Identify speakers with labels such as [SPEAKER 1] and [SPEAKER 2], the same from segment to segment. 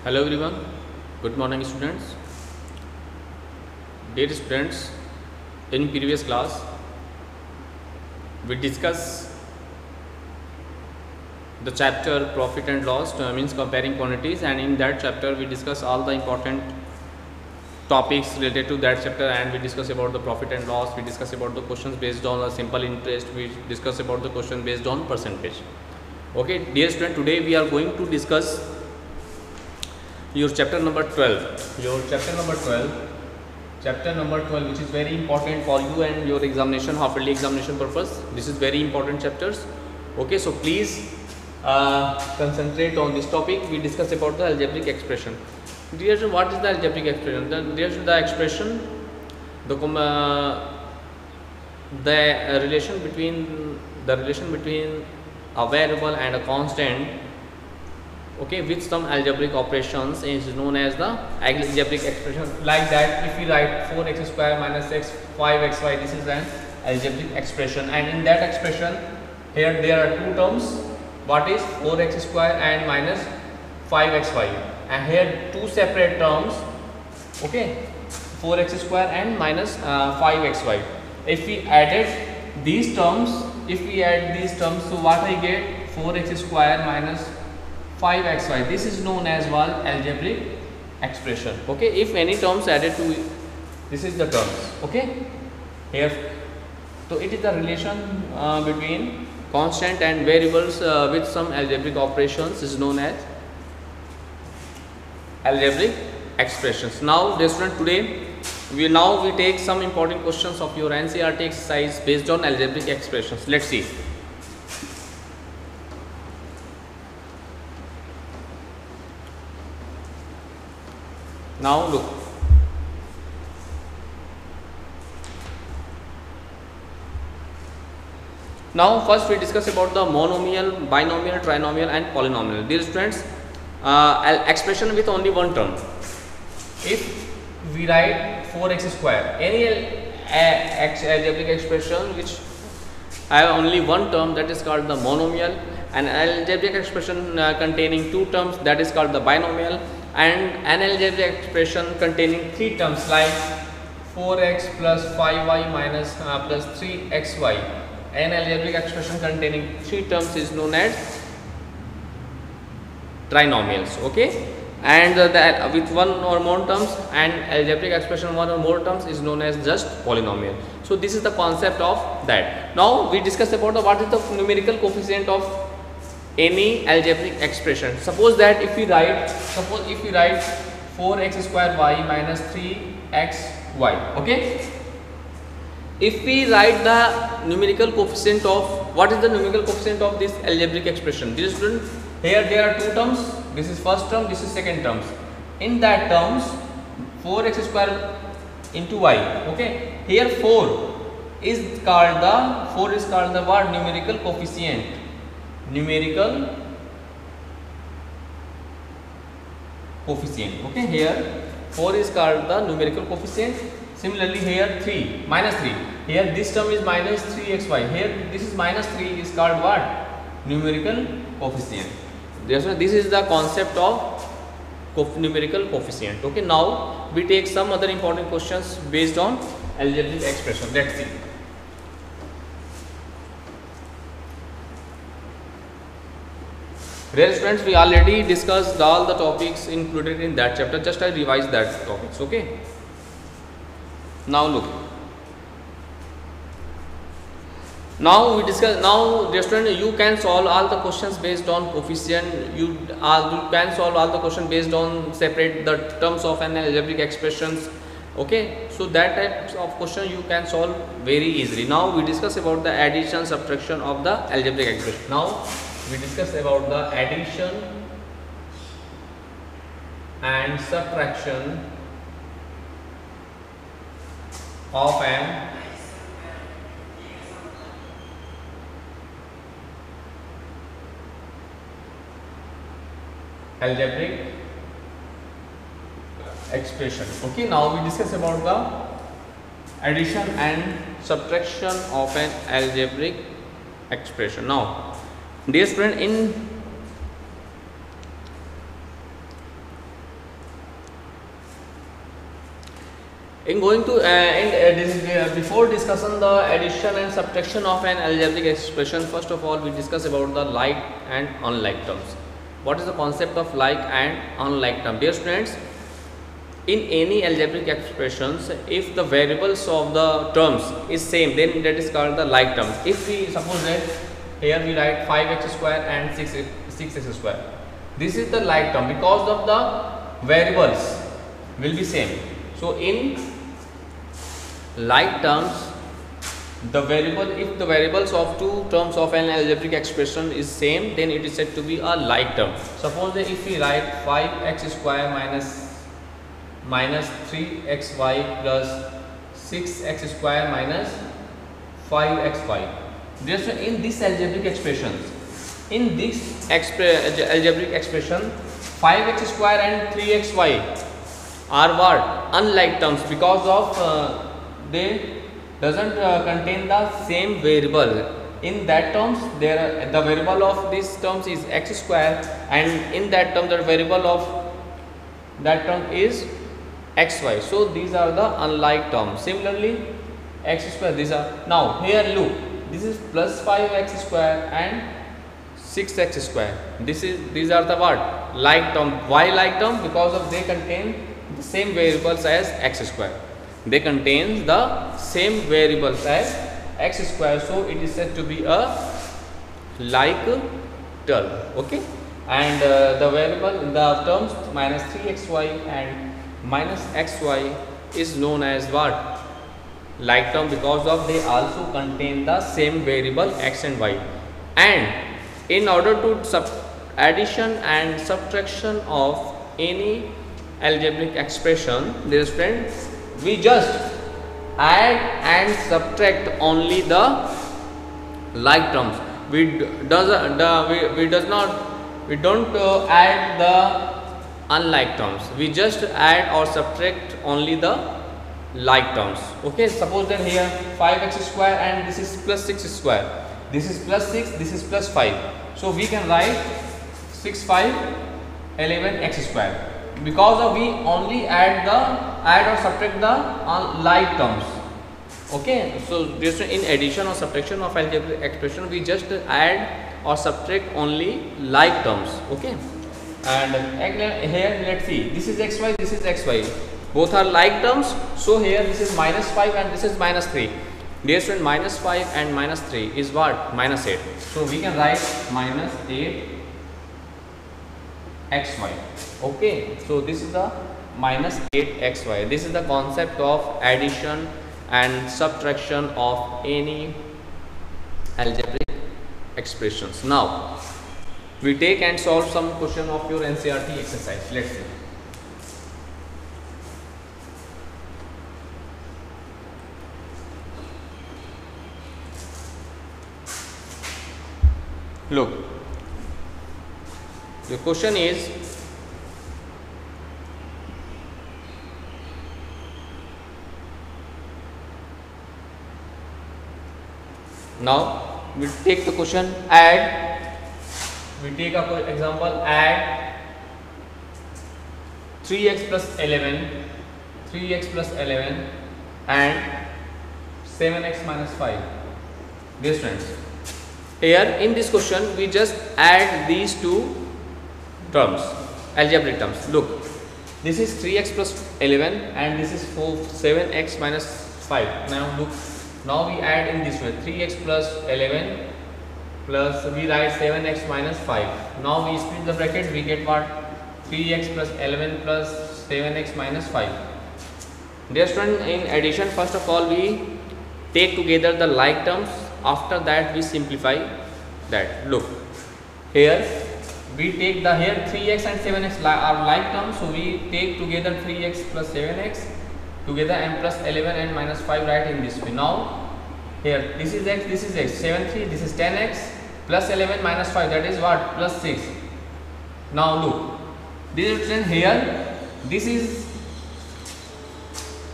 [SPEAKER 1] Hello everyone, good morning students. Dear students, in previous class we discuss the chapter profit and loss, means comparing quantities, and in that chapter we discuss all the important topics related to that chapter, and we discuss about the profit and loss, we discuss about the questions based on a simple interest, we discuss about the question based on percentage. Okay, dear student, today we are going to discuss your chapter number 12, which is very important for you and your examination, half yearly examination purpose. This is very important chapters. Okay, so please concentrate on this topic. We discuss about the algebraic expression. Dear student, what is the algebraic expression? The expression, the relation between a variable and a constant, okay, with some algebraic operations is known as the algebraic expression. Like that, if we write 4x square minus x 5xy, this is an algebraic expression, and in that expression here there are two terms. What is 4x square and minus 5xy, and here two separate terms, okay, 4x square and minus 5xy. If we add these terms, so what I get? 4x square minus 5xy. This is known as algebraic expression. Okay, if any terms added to it, this is the terms. Okay, here, so it is the relation between constant and variables with some algebraic operations is known as algebraic expressions. Now, dear student, today we take some important questions of your NCERT exercise based on algebraic expressions. Let's see. Now look, now first we discuss about the monomial, binomial, trinomial and polynomial. Dear students, expression with only one term. If we write 4x square, any algebraic expression which have only one term, that is called the monomial, and algebraic expression containing two terms, that is called the binomial, and an algebraic expression containing three terms like 4x plus 5y minus plus 3xy. An algebraic expression containing three terms is known as trinomials. Okay, and with one or more terms, and algebraic expression one or more terms is known as just polynomial. So this is the concept of that. Now we discuss about what is the numerical coefficient of any algebraic expression. Suppose if we write 4x square y minus 3xy. Okay, if we write the numerical coefficient of, what is the numerical coefficient of this algebraic expression? Dear student, here there are two terms. This is first term, this is second terms. In that terms, 4x square into y. Okay, here 4 is called the what? Numerical coefficient. Okay, here 4 is called the numerical coefficient. Similarly, here 3 minus 3. Here this term is minus 3xy. Here this is minus 3 is called what? Numerical coefficient. This is the concept of numerical coefficient. Okay, now we take some other important questions based on algebraic expression. Let's see. Dear students, we already discussed all the topics included in that chapter. Just I revise that topics. Okay. Now look. Now we discuss. Now, dear student, you can solve all the questions based on coefficient. You can solve all the questions based on separate the terms of an algebraic expressions. Okay. So that types of question you can solve very easily. Now we discuss about the addition, subtraction of the algebraic expression. Now we discuss about the addition and subtraction of an algebraic expression. Okay, now we discuss about the addition and subtraction of an algebraic expression. Now, dear student, in In going to before discussing the addition and subtraction of an algebraic expression, first of all we discuss about the like and unlike terms. What is the concept of like and unlike term? Dear students, in any algebraic expressions, if the variables of the terms is same, then that is called the like term. If we suppose that here we write 5x square and 6x square, this is the like term because of the variables will be same. So in like terms, the variable, if the variables of two terms of an algebraic expression is same, then it is said to be a like term. Suppose that if we write 5x square minus 3xy plus 6x square minus 5xy. Just in this algebraic expressions, in this algebraic expression, 5x square and 3xy are what? Unlike terms because of they doesn't contain the same variable. In that terms, the variable of these terms is x square, and in that term the variable of that term is xy. So these are the unlike terms. Similarly, x square, these are, now here look, this is plus 5x square and 6x square. These are the what? Like term. Why like term? Because of they contain the same variables as x square. They contain the same variables as x square, so it is said to be a like term. Okay, and the variable, the terms minus 3xy and minus xy is known as what? Like term because of they also contain the same variable x and y. And in order to addition and subtraction of any algebraic expression, dear friends, we just add and subtract only the like terms. We don't add the unlike terms. We just add or subtract only the like terms. Okay, suppose that here 5x square and this is plus 6 square. This is plus 6, this is plus 5. So we can write 6, 5, 11x square. Because of we only add or subtract the like terms. Okay, so just in addition or subtraction of algebraic expression, we just add or subtract only like terms. Okay, and here let's see, this is xy, this is xy, both are like terms. So here this is minus 5 and this is minus 3. Dear student, minus 5 and minus 3 is what? Minus 8. So we can write minus 8 xy. Okay, so this is the minus 8 xy. This is the concept of addition and subtraction of any algebraic expressions. Now we take and solve some question of your NCERT exercise. Let's see. Look, the question is, now we take the question add, we take a example, add 3x plus 11 and 7x minus 5. Dear friends, here in this question we just add these two terms, algebraic terms. Look, this is 3x plus 11 and this is 7x minus 5. Now look, now we add in this way, 3x plus 11 plus we write 7x minus 5. Now we split the bracket, we get what? 3x plus 11 plus 7x minus 5. Dear student, in addition, first of all we take together the like terms. After that we simplify that. Look, here we take the, here 3x and 7x are like terms, so we take together 3x plus 7x together and plus 11 and minus 5 right in this way. Now here this is x, this is x, 7 3, this is 10x plus 11 minus 5, that is what? Plus 6. Now look, this is written here, this is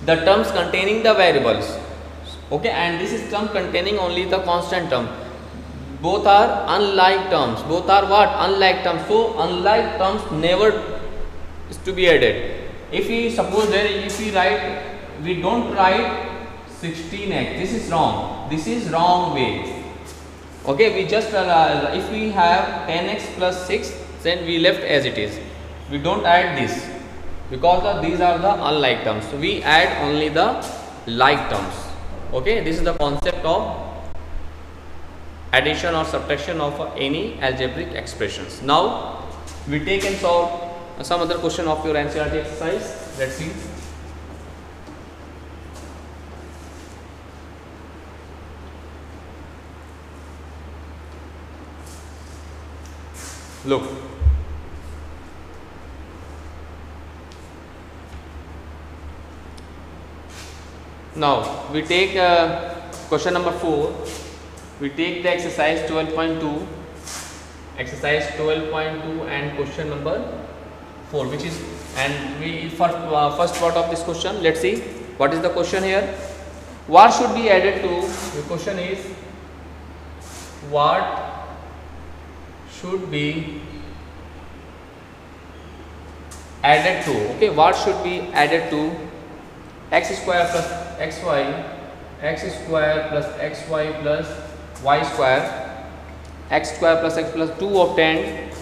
[SPEAKER 1] the terms containing the variables. Okay, and this is term containing only the constant term. Both are unlike terms. Both are what? Unlike terms. So unlike terms never is to be added. If we suppose that if we write we don't write 16x. This is wrong. This is wrong way. Okay, we just if we have 10x plus 6, then we left as it is. We don't add this because these are the unlike terms. So we add only the like terms. Okay, this is the concept of addition or subtraction of any algebraic expressions. Now we take and solve some other question of your NCERT exercise. Let's see. Look, now we take question number 4. We take the exercise 12.2, exercise 12.2 and question number 4, which is, and we first part of this question. Let's see what is the question here. What should be added to? The question is what should be added to. Okay, what should be added to x square plus xy, x square plus xy plus y square, x square plus x plus 2 obtained,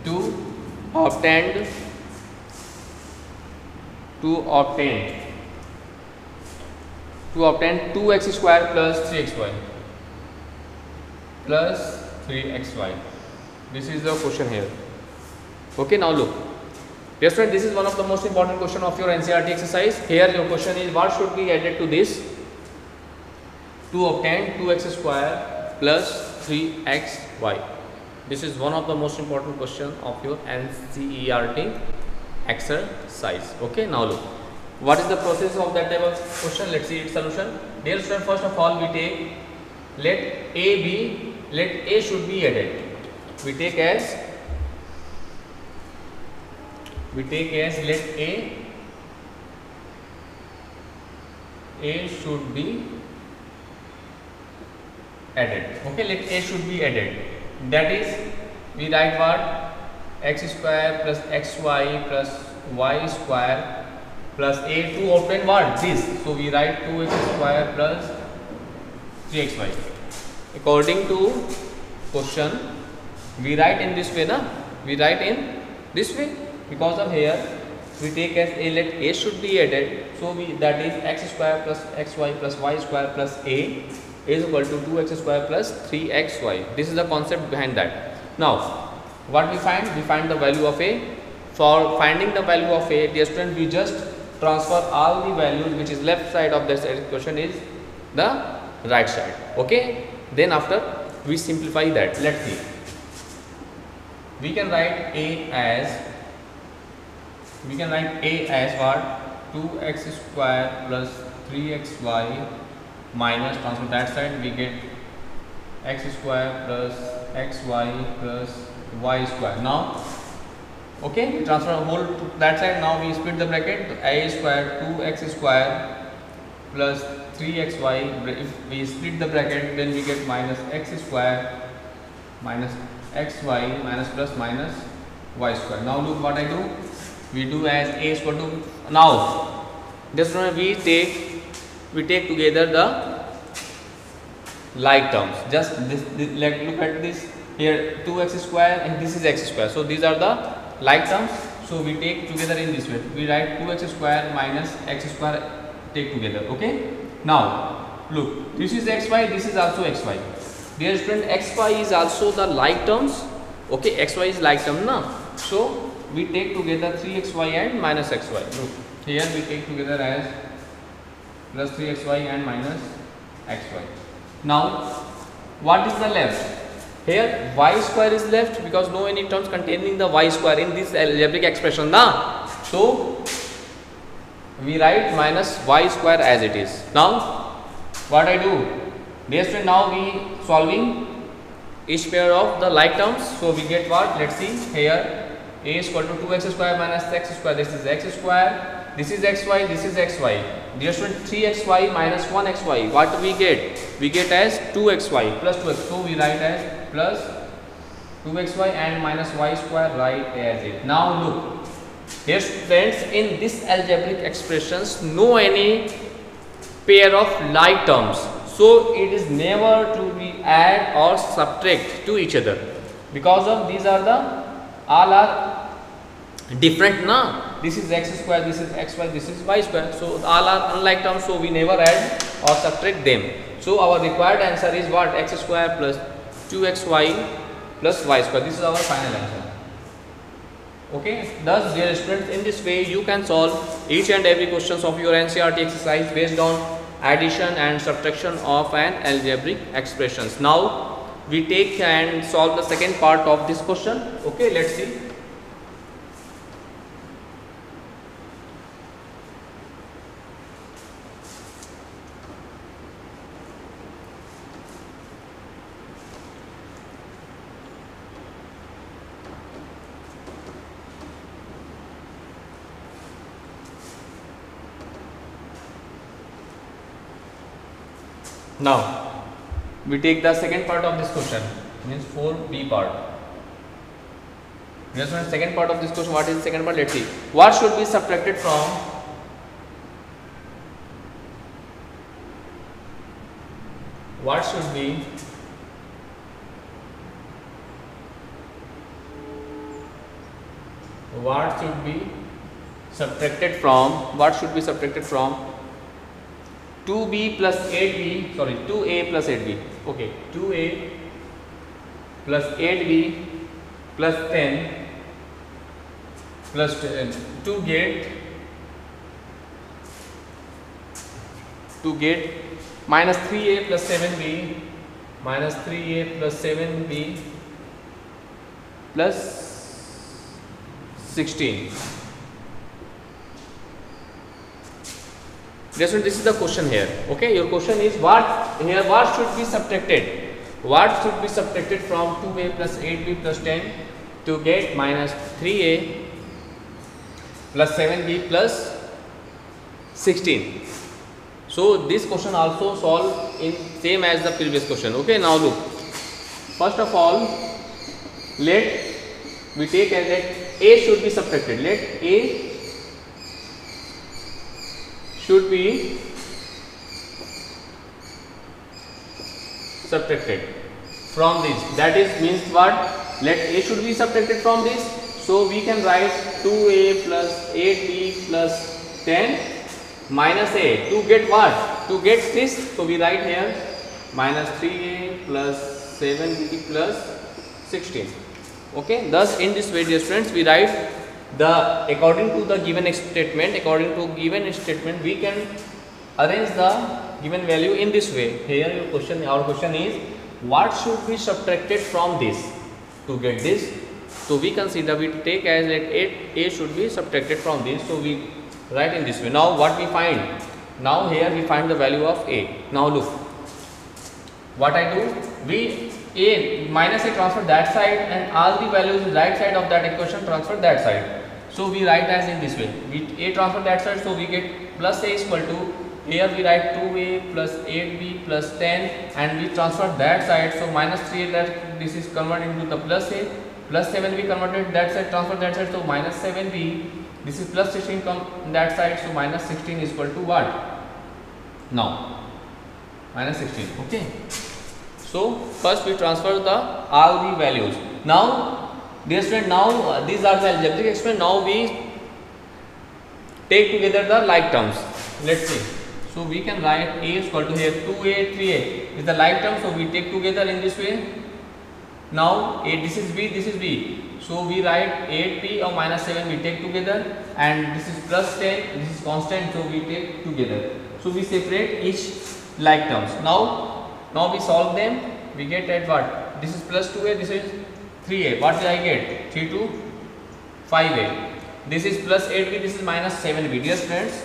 [SPEAKER 1] to obtain 2x square plus 3xy plus 3xy. This is the question here. Okay, now look, dear student, this is one of the most important question of your NCERT exercise. Here your question is what should be added to this to obtain 2x square plus 3xy. This is one of the most important question of your NCERT exercise. Okay, now look, what is the process of that type of question? Let's see its solution. Dear student, first of all we take, let A should be added. We take as let A should be added. Okay, let A should be added. That is, we write what? X square plus xy plus y square plus A to obtain what? This. So we write 2x square plus 3xy. According to question, we write in this way, na? We write in this way because of here we take as A, let A should be added. So that is x square plus xy plus y square plus A is equal to 2x square plus 3xy. This is the concept behind that. Now what we find? We find the value of A. For finding the value of A, dear student, we just transfer all the values which is left side of this equation is the right side. Okay, then after we simplify that. Let's see, we can write A as what? 2x square plus 3xy minus, transfer that side, we get x square plus xy plus y square. Now okay, we transfer whole to that side. Now we split the bracket, a square 2x square plus 3xy. If we split the bracket, then we get minus x square minus xy minus plus minus y square. Now look what I do. We do as A is equal to, now this one we take together the like terms. Just this like, look at this here, 2x square and this is x square. So these are the like terms. So we take together in this way. We write 2x square minus x square, take together. Okay. Now look, this is xy, this is also xy. Dear student, xy is also the like terms. Okay, xy is like term now. So we take together 3xy and minus xy. Look, here we take together as plus 3xy and minus xy. Now what is the left? Here y square is left because no any terms containing the y square in this algebraic expression na. So we write minus y square as it is. Now what I do? Dear student, now we solving each pair of the like terms. So we get what? Let's see here. A is equal to 2x square minus x square. This is x square. This is xy. This is xy. Dear student, 3xy minus 1xy. What we get? We get as 2xy plus 2x. So we write as plus 2xy and minus y square, write as it. Now look, here friends, in this algebraic expressions no any pair of like terms, so it is never to be add or subtract to each other, because of these are the all are different na. This is x square, this is xy, this is y square, so all are unlike terms, so we never add or subtract them. So our required answer is what? X square plus 2xy plus y square. This is our final answer. Okay, thus dear students, in this way you can solve each and every questions of your NCERT exercise based on addition and subtraction of an algebraic expressions. Now we take and solve the second part of this question. Okay, let's see. Now we take the second part of this question, means 4b part. Yes, the second part of this question. What is the second part? Let's see. What should be subtracted from? What should be subtracted from? What should be subtracted from 2b plus 8b, sorry, 2a plus 8b. Okay, 2a plus 8b plus 10 plus 10 to get minus 3a plus 7b, minus 3a plus 7b plus 16. This is the question here. Okay, your question is what should be subtracted? What should be subtracted from 2a plus 8b plus 10 to get minus 3a plus 7b plus 16? So this question also solved in same as the previous question. Okay, now look. First of all, let we take as that a should be subtracted. Let a should be subtracted from this. That is means what? Let a should be subtracted from this. So we can write 2a plus 8b plus 10 minus a to get what? To get this. So we write here minus 3a plus 7b plus 16. Okay. Thus in this way, dear students, we write the according to the given statement. According to given statement, we can arrange the given value in this way. Here your question, our question is what should be subtracted from this to get this. So we consider, we take as that a should be subtracted from this. So we write in this way. Now what we find? Now here we find the value of a. Now look, what I do, we a minus a transfer that side and all the values right side of that equation transfer that side. So we write as in this way. We a transfer that side, so we get plus a is equal to, here we write 2a plus 8b plus 10 and we transfer that side. So minus 3a, that this is converted into the plus a, plus 7b converted that side, transfer that side, so minus 7b. This is plus 16 come that side, so minus 16 is equal to what? Now minus 16. Okay. So first we transfer the all the values. Now dear student, now these are the algebraic expression. Now we take together the like terms. Let's see. So we can write a is equal to here 2a 3a is the like term. So we take together in this way. Now a, this is b, this is b. So we write 8b or minus 7 we take together, and this is plus 10, this is constant, so we take together. So we separate each like terms. Now we solve them. We get at what? This is plus 2a, this is 3a. What did I get? 3 to 5a. This is plus 8b, this is minus 7b. Dear friends,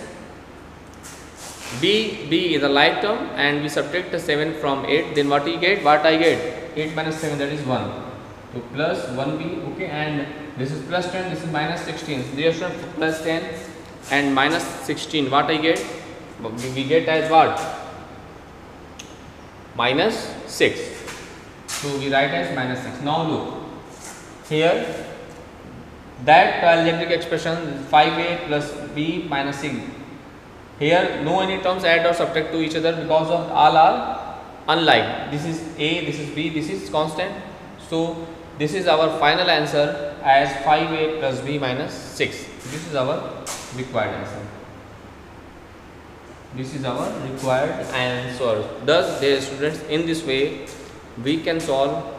[SPEAKER 1] b is a like term and we subtract the 7 from 8. Then what we get? What I get? 8 minus 7, that is 1. So plus 1b. Okay, and this is plus 10, this is minus 16. Dear friends, plus 10 and minus 16. What I get? We get as what? Minus 6. So we write as minus 6. Now look, here that algebraic expression 5a plus b minus c. Here no any terms add or subtract to each other because of all are unlike. This is a, this is b, this is constant. So this is our final answer as 5a plus b minus 6. This is our required answer. This is our required answer. Thus, dear students, in this way we can solve,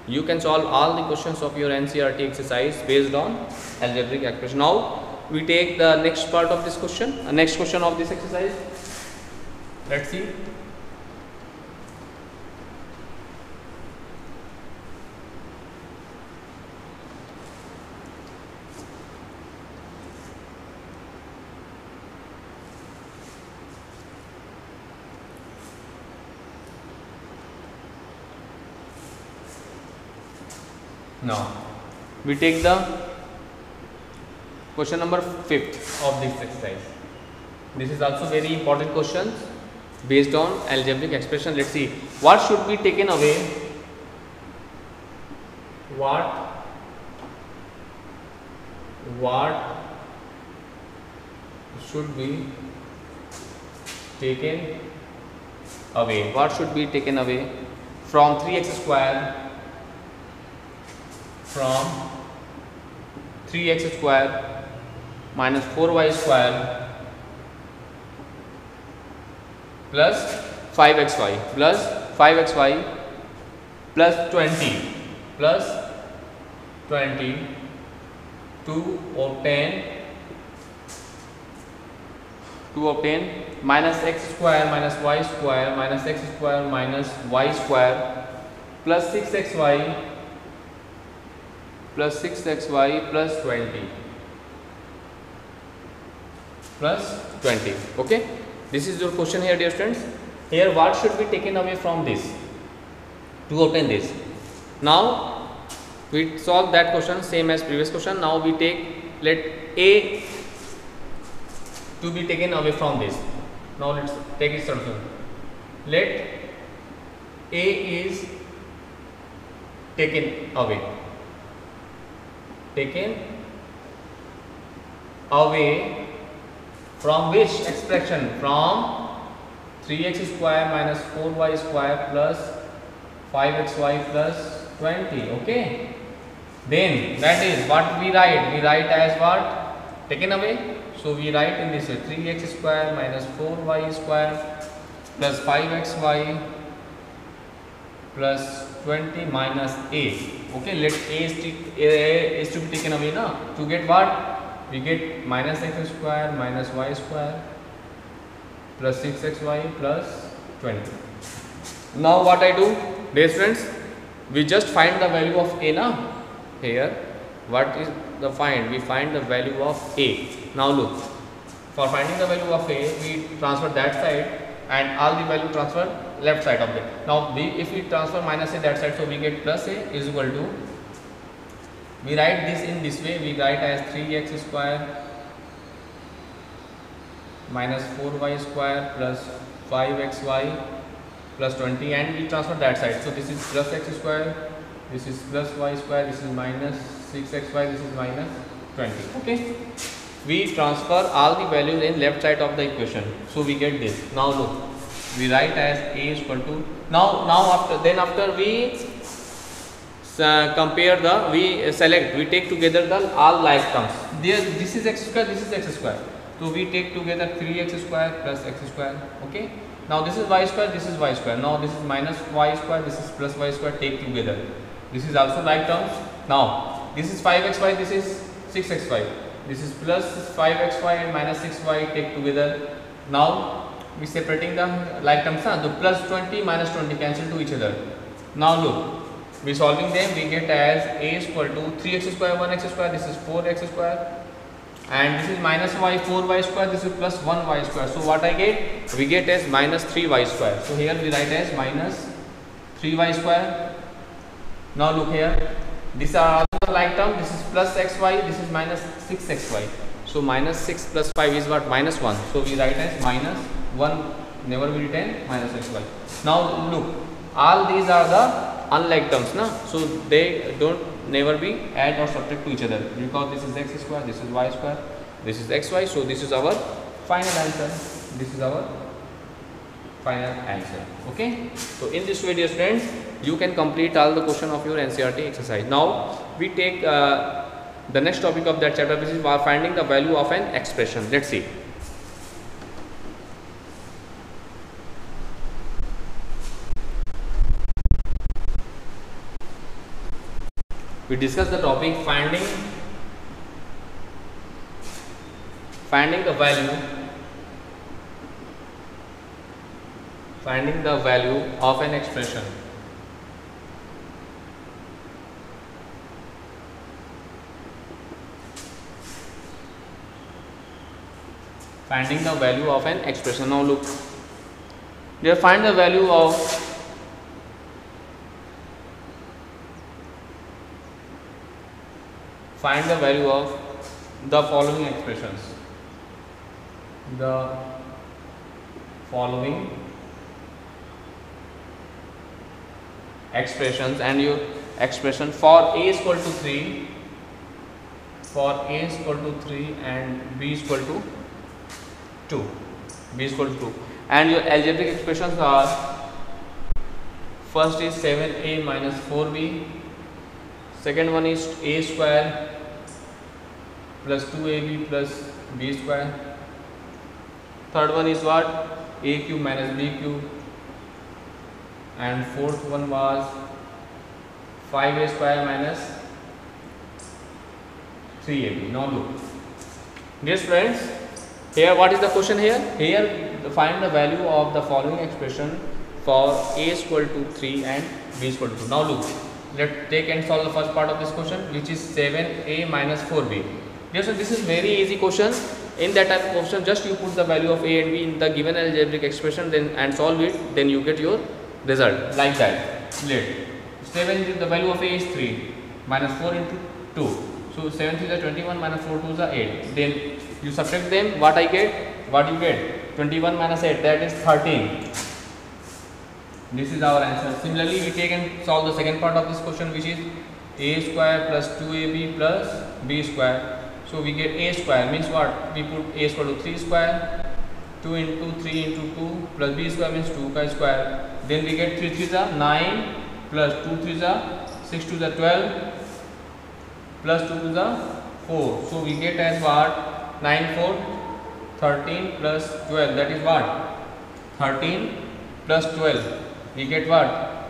[SPEAKER 1] you can solve all the questions of your NCERT exercise based on algebraic expression. Now we take the next part of this question, next question of this exercise. Let's see. Now we take the question number 5th of this exercise. This is also very important question based on algebraic expression. Let's see what should be taken away. What should be taken away? What should be taken away from 3x square? From 3x square minus 4y square plus 5xy plus 5xy plus 20 to obtain minus x square minus y square minus x square minus y square plus 6xy plus 6xy plus 20. Okay, this is your question here, dear students. Here what should be taken away from this to obtain this? Now we solve that question same as previous question. Now we take, let a to be taken away from this. Now let's take its solution. Let a is taken away from which expression? From 3x square minus 4y square plus 5xy plus 20. Okay, then that is what we write as what? Taken away. So we write in this way 3x square minus 4y square plus 5xy plus 20 minus a. Okay, let a is to be taken away now. To get what? We get minus x square minus y square plus 6xy plus 20. Now what I do, dear friends, we just find the value of a now. Here what is the find? We find the value of a. Now look, for finding the value of a, we transfer that side and all the value transfer left side of it. Now if we transfer minus a that side, so we get plus a is equal to, we write this in this way, we write as 3x square minus 4y square plus 5xy plus 20, and we transfer that side. So this is plus x square, this is plus y square, this is minus 6xy, this is minus 20. Okay, we transfer all the values in left side of the equation, so we get this. Now look, we write as a is equal to, now after we compare the, we take together the all like terms. This is x square, this is x square, so we take together 3x square plus x square. Okay, now this is y square, this is y square, now this is minus y square, this is plus y square, take together. This is also like terms. Now this is 5xy, this is 6xy, this is plus 5xy and minus 6y, take together. Now we separating the like terms, the plus 20 minus 20 cancel to each other. Now look, we solving them, we get as a is equal to 3x square 1x square, this is 4x square, and this is minus y 4y square, this is plus 1y square. So what I get? We get as minus 3y square. So here we write as minus 3y square. Now look here, these are also like term, this is plus xy, this is minus 6xy. So minus 6 plus 5 is what? Minus 1. So we write as minus 1, never will 10 minus xy. Now look, all these are the unlike terms, na? So they don't never be add or subtract to each other, because this is x square, this is y square, this is xy. So this is our final answer. This is our final answer. Okay. So in this way, dear friends, you can complete all the question of your NCERT exercise. Now we take the next topic of that chapter, which is finding the value of an expression. Let's see. We discuss the topic finding the value of an expression. Finding the value of an expression. Now look, we find the value of the following expressions. The following expressions, and your expression for a is equal to 3, and b is equal to 2. And your algebraic expressions are, first is 7a minus 4b, second one is a square plus 2ab plus b square, third one is what, a cube minus b cube, and fourth one was 5a square minus 3ab. Now look, dear friends, here what is the question here? Here find the value of the following expression for a is equal to 3 and b is equal to 2. Now look, let's take and solve the first part of this question, which is 7a minus 4b. Yes, so this is very easy question. In that type of question, just you put the value of a and b in the given algebraic expression, then and solve it, then you get your result like that. Let 7 is the value of a is 3 minus 4 into 2. So 7 3 is 21 minus 4 2 is 8. Then you subtract them. What I get? What you get? 21 minus 8, that is 13. This is our answer. Similarly, we take and solve the second part of this question, which is a square plus 2ab plus b square. So we get a square means what? We put a square to 3 square, 2 into 3 into 2 plus b square means 2 square. Then we get 3 3 is 9 plus 2 3 is 6 2 is 12 plus 2 is 4. So we get as what? 9 4 13 plus 12, that is what? 13 plus 12. We get what?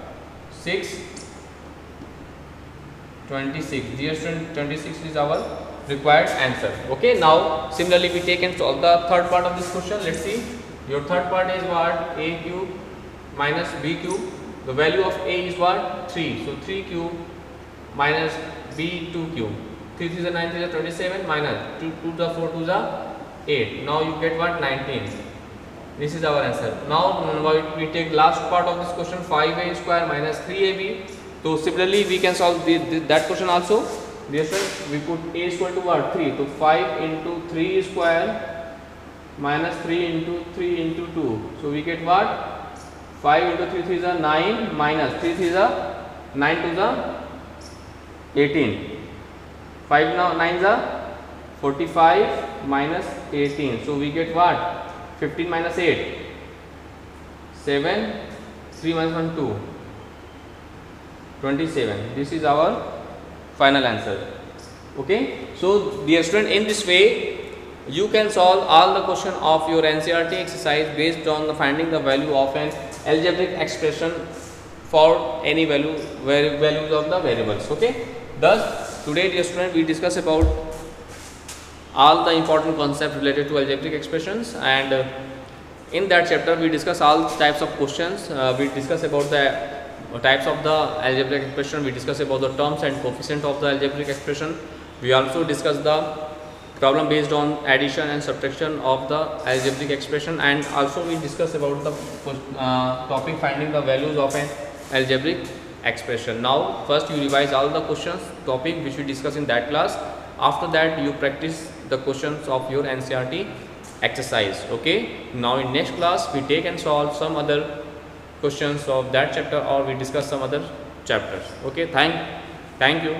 [SPEAKER 1] 6 26. Dear student, 26 is our required answer. Okay, now similarly we take and solve the third part of this question. Let's see. Your third part is what? A cube minus b cube. The value of a is what? 3. So 3 cube minus b 2 cube. 3 3 is 9 3 is 27 minus 2 2 is 4 2 is 8. Now you get what? 19. This is our answer. Now we take last part of this question, 5a square minus 3ab. So similarly we can solve that question also. Dear friends, we put a is equal to what? 3. So 5 into 3 square minus 3 into 3 into 2. So we get what? 5 into 3 3 is 9 minus 3 3 is 9 2 is 18. 5 now 9 is 45 minus 18. So we get what? 15 minus 8, 7, 3 minus 1, 2, 27. This is our final answer. Okay. So dear student, in this way you can solve all the question of your NCERT exercise based on the finding the value of an algebraic expression for any values of the variables. Okay. Thus today, dear student, we discuss about all the important concepts related to algebraic expressions, and in that chapter we discuss all types of questions. We discuss about the types of the algebraic expression, we discuss about the terms and coefficient of the algebraic expression. We also discuss the problem based on addition and subtraction of the algebraic expression, and also we discuss about the topic finding the values of an algebraic expression. Now first you revise all the questions topic which we discuss in that class. After that you practice the questions of your NCERT exercise. Okay. Now in next class we take and solve some other questions of that chapter, or we discuss some other chapters. Okay, thank you.